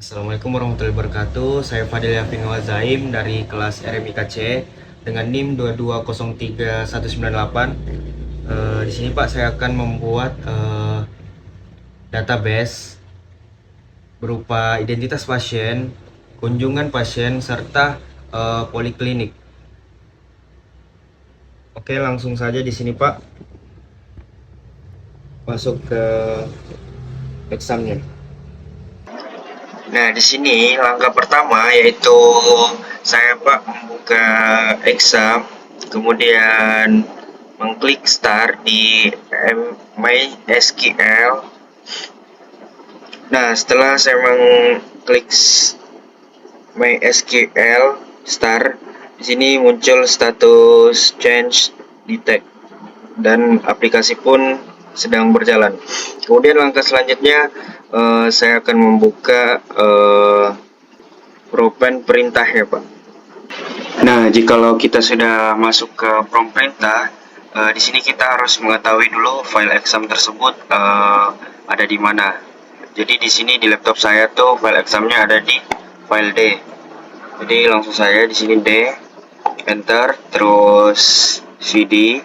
Assalamualaikum warahmatullahi wabarakatuh. Saya Fadil Yafin Wazaim dari kelas RMIKC dengan NIM 2203198. Di sini Pak, saya akan membuat database berupa identitas pasien, kunjungan pasien, serta poliklinik. Oke, langsung saja di sini Pak. Masuk ke examnya. Nah, di sini langkah pertama yaitu saya Pak membuka exam, kemudian mengklik start di MySQL. Nah, setelah saya mengklik MySQL start, di sini muncul status change detect dan aplikasi pun sedang berjalan. Kemudian langkah selanjutnya saya akan membuka prompt perintah ya Pak. Nah, jikalau kita sudah masuk ke prompt perintah, di sini kita harus mengetahui dulu file exam tersebut ada di mana. Jadi di sini di laptop saya tuh file examnya ada di file D. Jadi langsung saja di sini D, enter, terus cd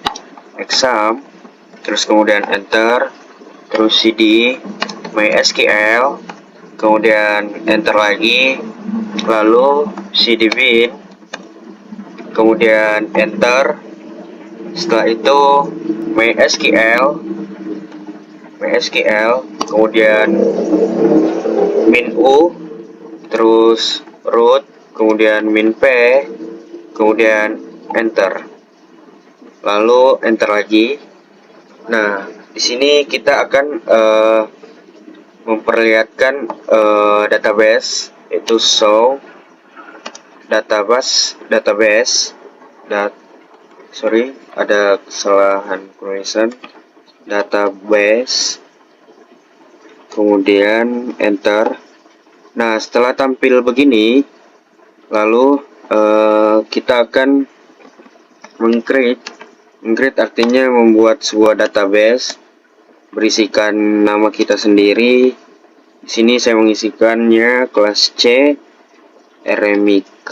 exam, terus kemudian enter, terus cd MySQL, kemudian enter lagi, lalu cd bin, kemudian enter. Setelah itu MySQL, kemudian min u, terus root, kemudian min p, kemudian enter, lalu enter lagi. Nah, di sini kita akan memperlihatkan database, yaitu show database ada kesalahan penulisan, database, kemudian enter. Nah, setelah tampil begini, lalu kita akan meng-create artinya membuat sebuah database berisikan nama kita sendiri. Di sini saya mengisikannya kelas C RMIK,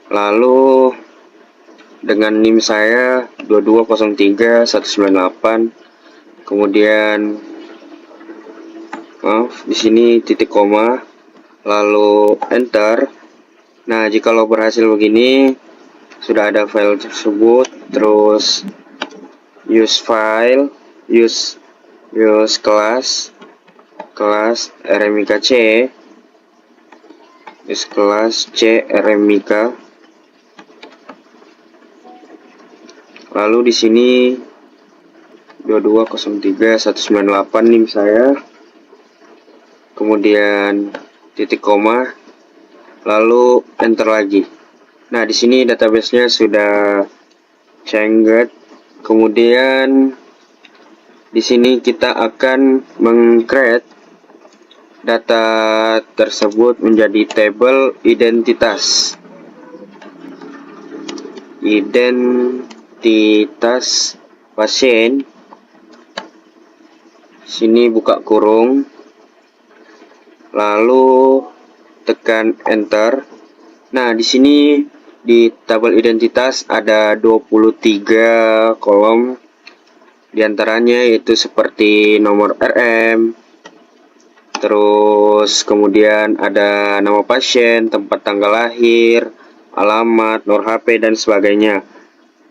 lalu dengan NIM saya 2203198, kemudian di sini titik koma, lalu enter. Nah, jikalau berhasil begini, sudah ada file tersebut, terus use file, use kelas RMIK C, use kelas C RMIK. Lalu di sini 2203198 NIM saya, kemudian titik koma, lalu enter lagi. Nah, di sini database-nya sudah changed. Kemudian di sini kita akan meng-create data tersebut menjadi tabel identitas pasien. Sini buka kurung, lalu tekan enter. Nah, di sini di tabel identitas ada 23 kolom, diantaranya yaitu seperti nomor RM, terus kemudian ada nama pasien, tempat tanggal lahir, alamat, nomor HP dan sebagainya.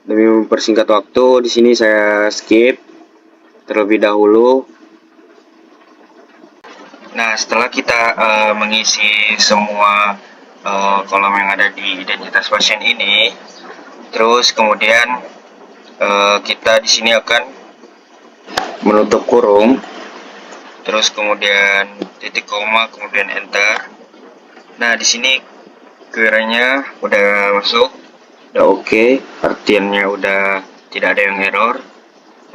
Demi mempersingkat waktu, di sini saya skip terlebih dahulu. Nah, setelah kita mengisi semua kolom yang ada di identitas pasien ini, terus kemudian kita di sini akan menutup kurung, terus kemudian titik koma, kemudian enter. Nah, di sini query-nya udah masuk, udah oke, artiannya udah tidak ada yang error.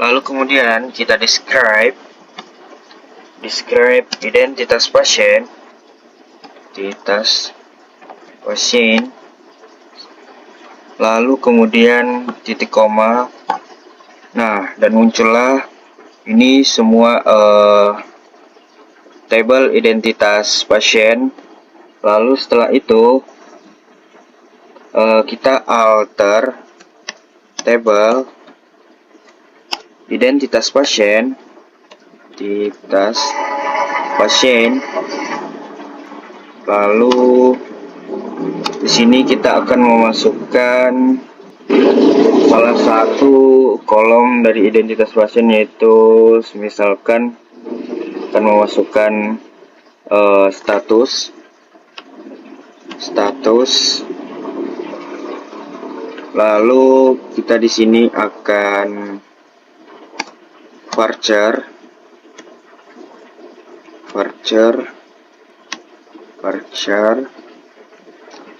Lalu kemudian kita describe identitas pasien, lalu kemudian titik koma. Nah, dan muncullah ini semua tabel identitas pasien. Lalu setelah itu kita alter tabel identitas pasien, lalu di sini kita akan memasukkan salah satu kolom dari identitas pasien, yaitu misalkan akan memasukkan status, lalu kita di sini akan varchar,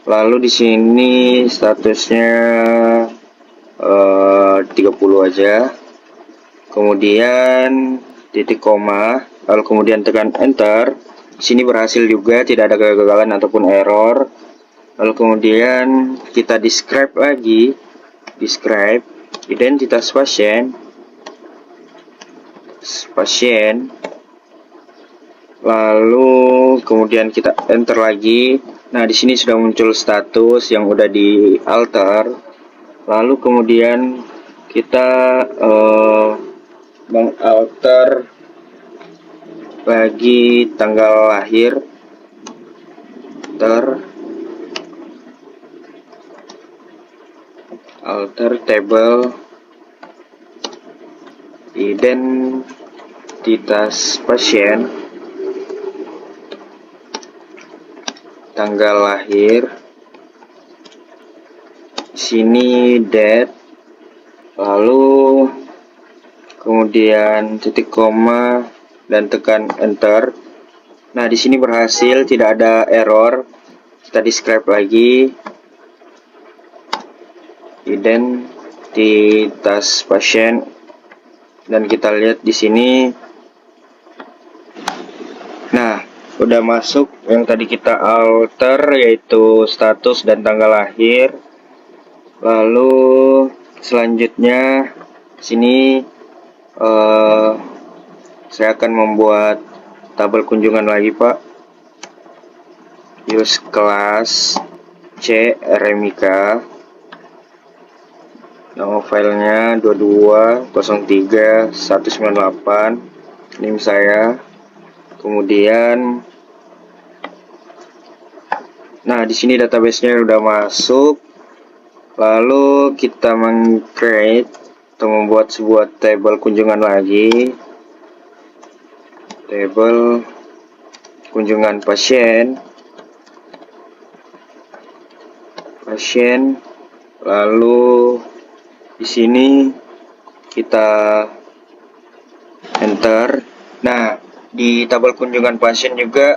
lalu di sini statusnya 30 aja, kemudian titik koma, lalu kemudian tekan enter. Di sini berhasil juga, tidak ada kegagalan ataupun error. Lalu kemudian kita describe lagi, identitas pasien, lalu kemudian kita enter lagi. Nah, di sini sudah muncul status yang udah di alter. Lalu kemudian kita mengalter lagi tanggal lahir, alter tabel identitas pasien, tanggal lahir, sini date, lalu kemudian titik koma dan tekan enter. Nah, di sini berhasil, tidak ada error. Kita describe lagi identitas pasien dan kita lihat di sini. Nah, udah masuk yang tadi kita alter, yaitu status dan tanggal lahir. Lalu selanjutnya sini saya akan membuat tabel kunjungan lagi, Pak. Use kelas C RMIK. Nama filenya 2203.198, NIM saya. Kemudian, nah di sini database-nya udah masuk. Lalu kita meng-create atau membuat sebuah tabel kunjungan lagi, tabel kunjungan pasien, lalu di sini kita enter. Nah, di tabel kunjungan pasien juga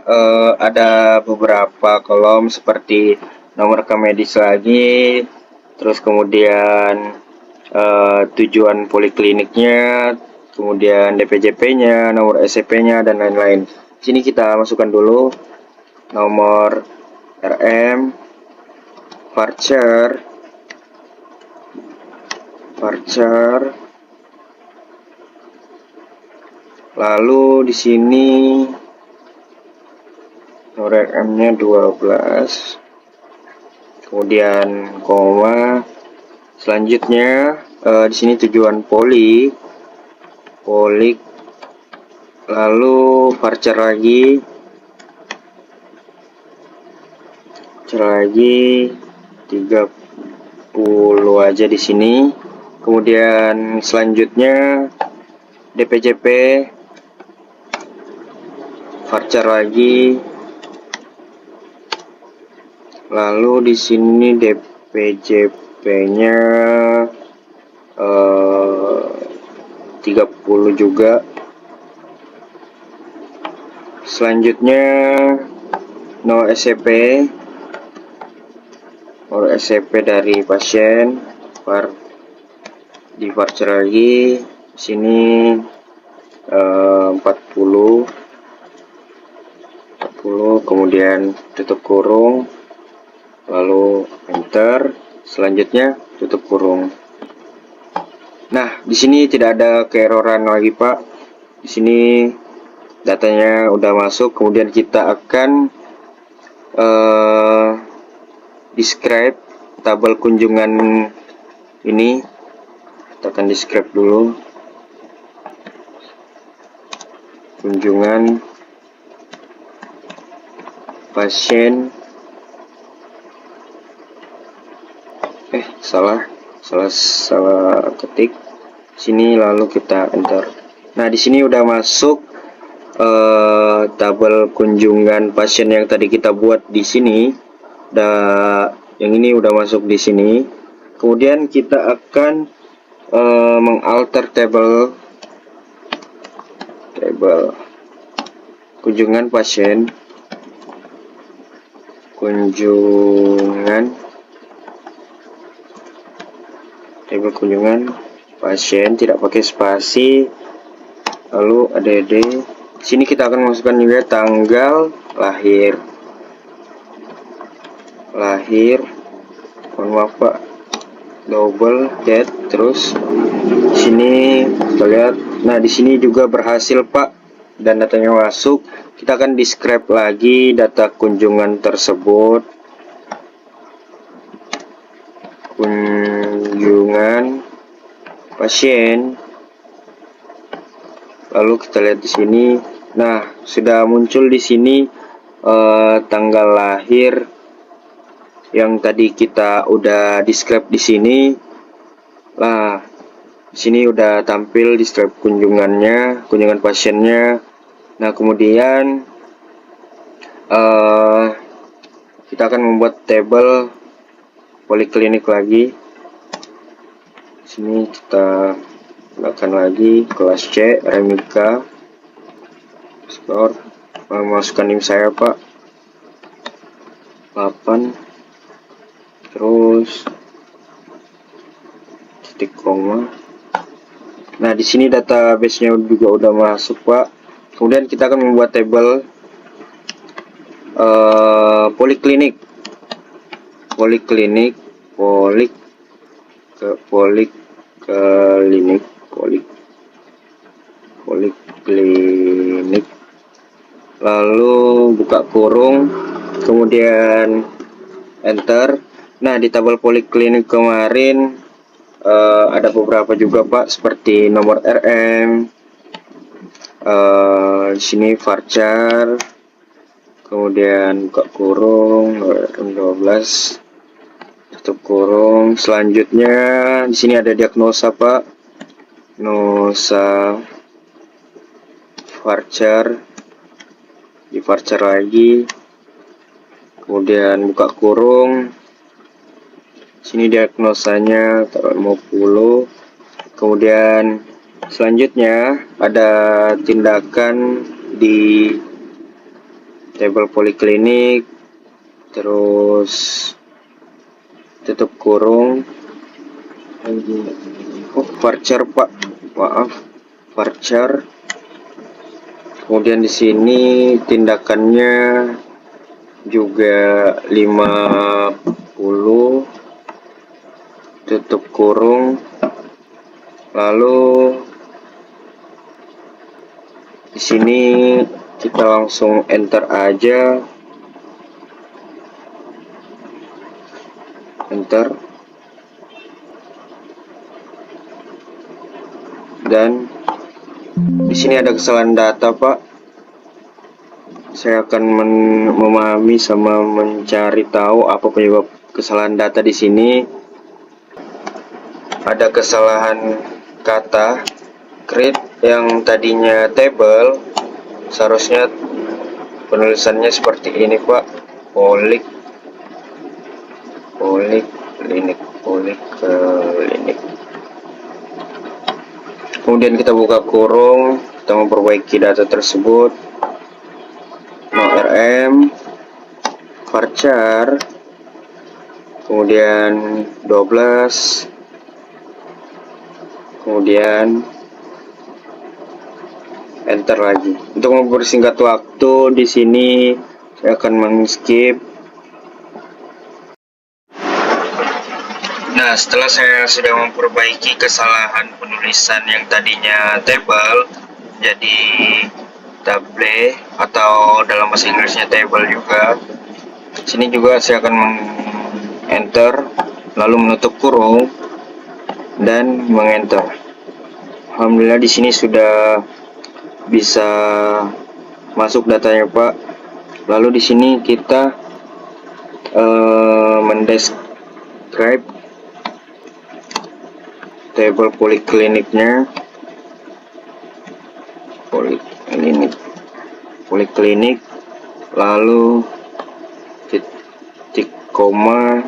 ada beberapa kolom seperti nomor rekam medis lagi, terus kemudian tujuan polikliniknya, kemudian DPJP-nya, nomor SCP-nya, dan lain-lain. Sini kita masukkan dulu nomor RM, varchar, lalu di sini nomor RM-nya 12, kemudian koma. Selanjutnya di sini tujuan polik, lalu varchar lagi, 30 aja di sini. Kemudian selanjutnya DPJP, varchar lagi, lalu di sini DPJP-nya 30 juga. Selanjutnya no SCP, dari pasien, di varchar lagi, sini 40, kemudian tutup kurung, lalu enter. Selanjutnya tutup kurung. Nah, di sini tidak ada keeroran lagi, Pak. Di sini datanya udah masuk. Kemudian kita akan describe tabel kunjungan ini. Kita akan describe dulu kunjungan pasien. Salah ketik sini, lalu kita enter. Nah, di sini udah masuk tabel kunjungan pasien yang tadi kita buat di sini. Yang ini udah masuk di sini. Kemudian kita akan mengalter table kunjungan pasien, table kunjungan pasien tidak pakai spasi, lalu add. Sini kita akan masukkan juga tanggal lahir, mohon maaf Pak, double date. Terus sini kita lihat. Nah, di sini juga berhasil Pak, dan datanya masuk. Kita akan describe lagi data kunjungan tersebut. Kunjungan pasien. Lalu kita lihat di sini. Nah, sudah muncul di sini tanggal lahir yang tadi kita udah describe di sini. Nah, di sini udah tampil describe kunjungan pasiennya. Nah, kemudian kita akan membuat table poliklinik lagi. Sini kita gunakan lagi kelas C, Remika, skor, masukkan NIM saya Pak, 8, terus titik koma. Nah, di sini database-nya juga udah masuk Pak. Kemudian kita akan membuat table poliklinik, lalu buka kurung, kemudian enter. Nah, di tabel poliklinik kemarin ada beberapa juga Pak, seperti nomor RM, di sini varchar, kemudian buka kurung, 12, tutup kurung. Selanjutnya di sini ada diagnosa Pak, diagnosa varchar, di varchar lagi, kemudian buka kurung. Sini diagnosanya taruh 50. Kemudian selanjutnya ada tindakan di table poliklinik, terus tutup kurung. Varchar Pak, maaf, varchar. Kemudian di sini tindakannya juga 50, tutup kurung. Lalu di sini kita langsung enter aja, enter. Dan di sini ada kesalahan data Pak. Saya akan memahami sama mencari tahu apa penyebab kesalahan data di sini. Ada kesalahan kata create yang tadinya table, seharusnya penulisannya seperti ini Pak, poliklinik. Kemudian kita buka kurung, kita memperbaiki data tersebut. No RM, varchar, kemudian 12, kemudian enter lagi. Untuk mempersingkat waktu di sini saya akan men-skip. Nah, setelah saya sudah memperbaiki kesalahan penulisan yang tadinya table jadi table atau dalam bahasa Inggrisnya table juga. Sini juga saya akan enter, lalu menutup kurung dan mengenter. Alhamdulillah di sini sudah bisa masuk datanya Pak. Lalu di sini kita mendescribe table polikliniknya. Poliklinik, lalu titik koma,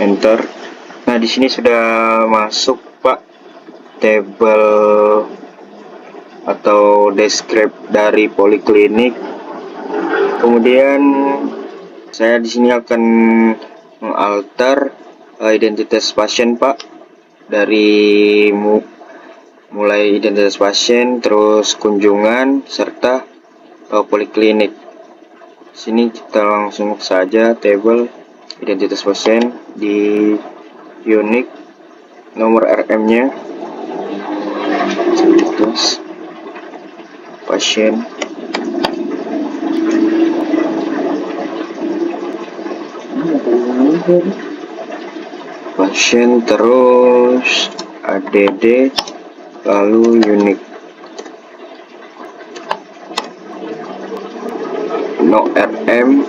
enter. Nah di sini sudah masuk Pak table atau describe dari poliklinik. Kemudian saya di sini akan mengalter identitas pasien Pak, dari mulai identitas pasien, terus kunjungan, serta poliklinik. Sini kita langsung saja table identitas pasien, di unique nomor RM-nya, identitas pasien, terus ADD, lalu unique, no RM.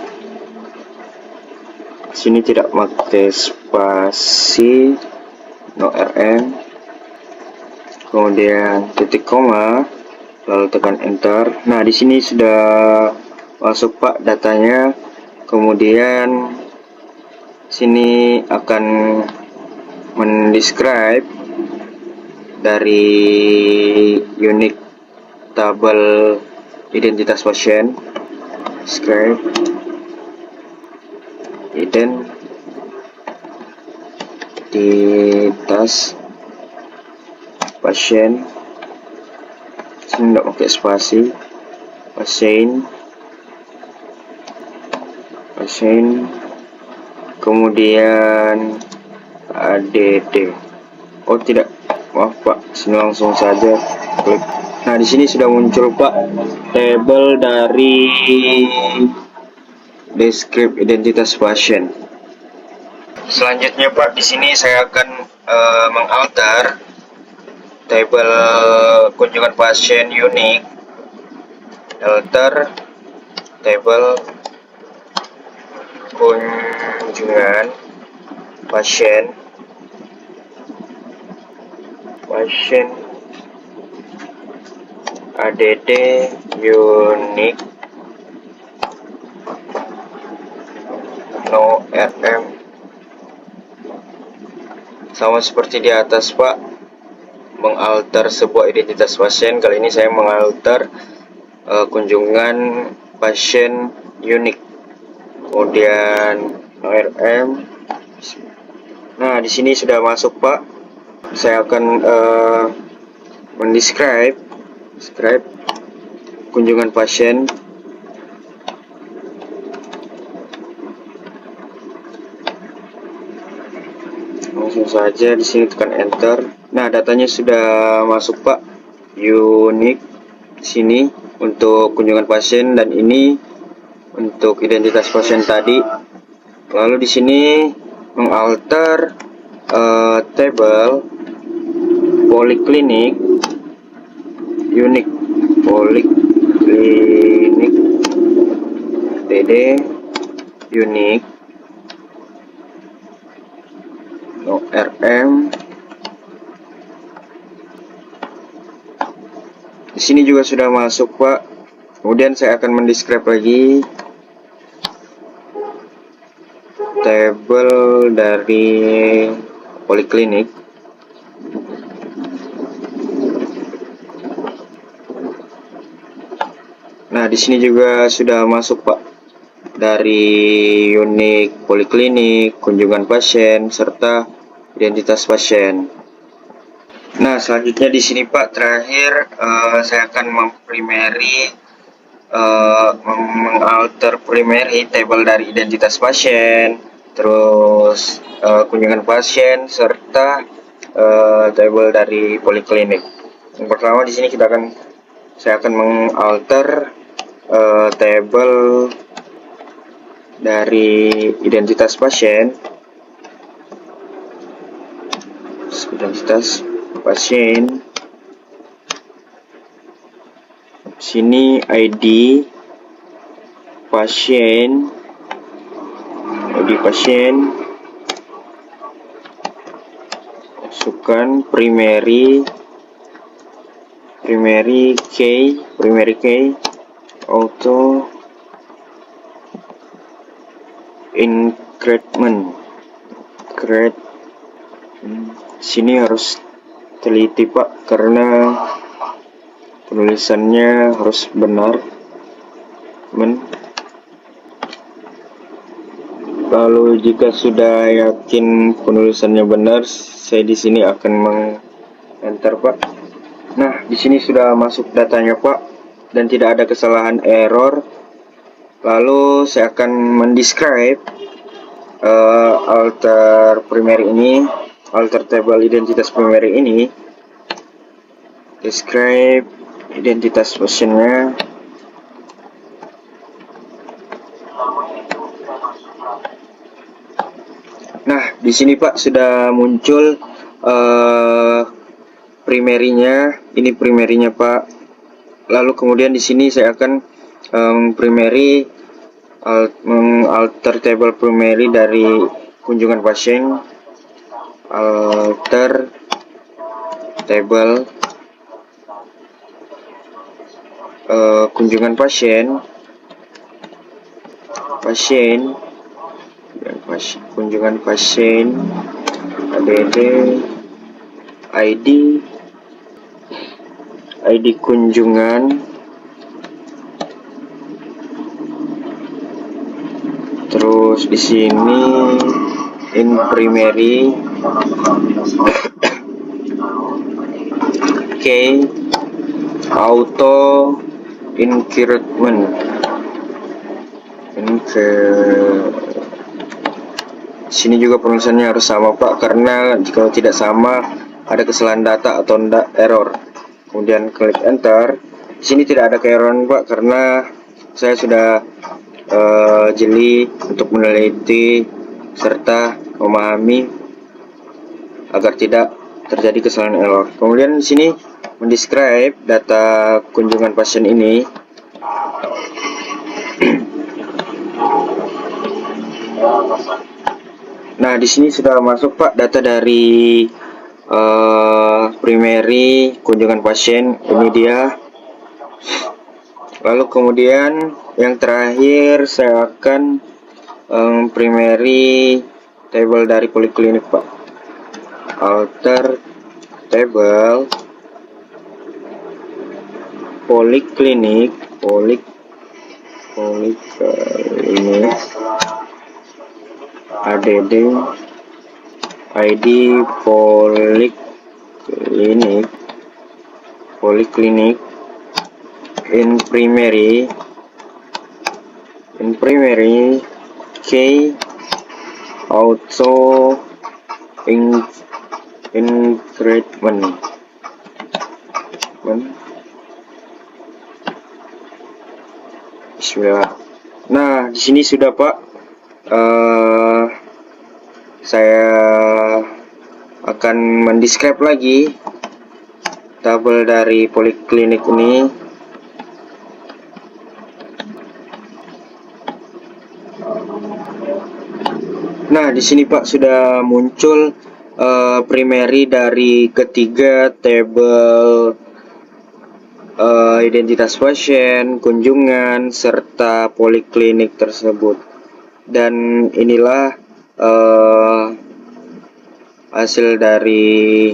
Sini tidak pakai spasi, no RM, kemudian titik koma, lalu tekan enter. Nah di sini sudah masuk Pak datanya. Kemudian sini akan mendescribe dari unique table identitas pasien, describe identitas pasien. Sini tidak pakai spasi, pasien, kemudian ADD. Oh tidak, maaf Pak, sini langsung saja klik. Nah di sini sudah muncul Pak table dari describe identitas pasien. Selanjutnya Pak, di sini saya akan mengalter table kunjungan pasien unik, alter table kunjungan pasien ADD unique no RM. Sama seperti di atas Pak, mengalter sebuah identitas pasien. Kali ini saya mengalter kunjungan pasien unik, kemudian no RM. Nah di sini sudah masuk Pak. Saya akan mendescribe kunjungan pasien. Langsung saja di sini tekan enter. Nah datanya sudah masuk Pak, unik sini untuk kunjungan pasien, dan ini untuk identitas pasien tadi. Lalu di sini mengalter table poliklinik unik, poliklinik DD unik no RM. Di sini juga sudah masuk Pak. Kemudian saya akan mendescribe lagi table dari poliklinik. Nah di sini juga sudah masuk Pak, dari unik poliklinik, kunjungan pasien, serta identitas pasien. Nah selanjutnya di sini Pak, terakhir saya akan mengalter primary table dari identitas pasien, terus kunjungan pasien, serta table dari poliklinik. Yang pertama di sini kita akan saya akan mengalter tabel dari identitas pasien. Identitas pasien, sini ID pasien, masukkan primary key, auto increment. Sini harus teliti Pak, karena penulisannya harus benar. Lalu jika sudah yakin penulisannya benar, saya di sini akan meng-enter Pak. Nah, di sini sudah masuk datanya Pak, dan tidak ada kesalahan error. Lalu saya akan mendescribe alter table identitas primary ini. Describe identitas pasiennya. Nah, di sini Pak sudah muncul primary-nya. Ini primary-nya Pak. Lalu kemudian di sini saya akan mengalter table primary dari kunjungan pasien. Alter table kunjungan pasien, kunjungan pasien, ADD, ID kunjungan, terus di sini in primary key, auto increment. Sini juga penulisannya harus sama Pak, karena jika tidak sama ada kesalahan data atau error. Kemudian klik enter. Di sini tidak ada keerroran Pak, karena saya sudah jeli untuk meneliti serta memahami agar tidak terjadi kesalahan error. Kemudian di sini mendescribe data kunjungan pasien ini. Nah, di sini sudah masuk Pak data dari primary kunjungan pasien. Ini dia. Lalu kemudian yang terakhir saya akan primary table dari poliklinik Pak. Alter table poliklinik ADD ID poliklinik in primary key, auto increment. Bismillah. Nah, di sini sudah Pak. Saya akan mendescribe lagi tabel dari poliklinik ini. Nah, di sini Pak sudah muncul primary dari ketiga tabel identitas pasien, kunjungan, serta poliklinik tersebut. Dan inilah hasil dari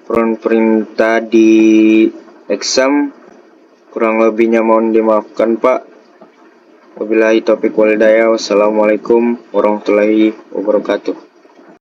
perintah di exam. Kurang lebihnya mohon dimaafkan Pak. Wabillahi taufiq wal hidayah. Wassalamualaikum warahmatullahi wabarakatuh.